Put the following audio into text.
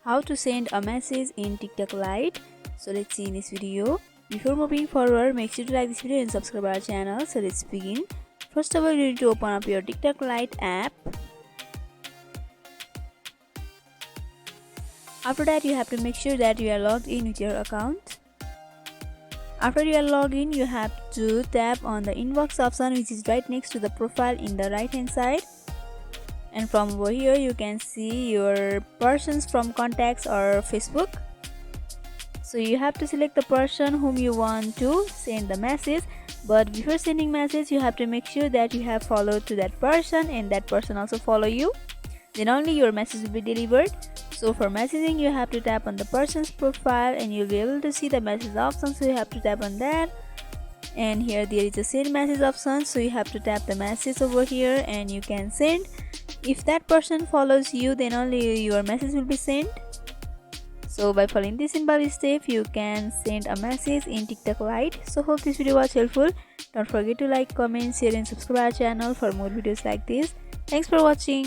how to send a message in TikTok Lite. So let's see in this video. Before moving forward, make sure to like this video and subscribe our channel. So let's begin. First of all, you need to open up your TikTok Lite app. After that, you have to make sure that you are logged in with your account. After you are logged in, you have to tap on the inbox option, which is right next to the profile in the right hand side. And from over here you can see your persons from contacts or Facebook. So you have to select the person whom you want to send the message, but before sending message you have to make sure that you have followed to that person and that person also follow you, then only your message will be delivered. So for messaging, you have to tap on the person's profile and you'll be able to see the message option, so you have to tap on that. And here there is a send message option, so you have to tap the message over here and you can send. If that person follows you, then only your message will be sent. So by following this simple step, you can send a message in TikTok Lite. So hope this video was helpful. Don't forget to like, comment, share and subscribe our channel for more videos like this. Thanks for watching.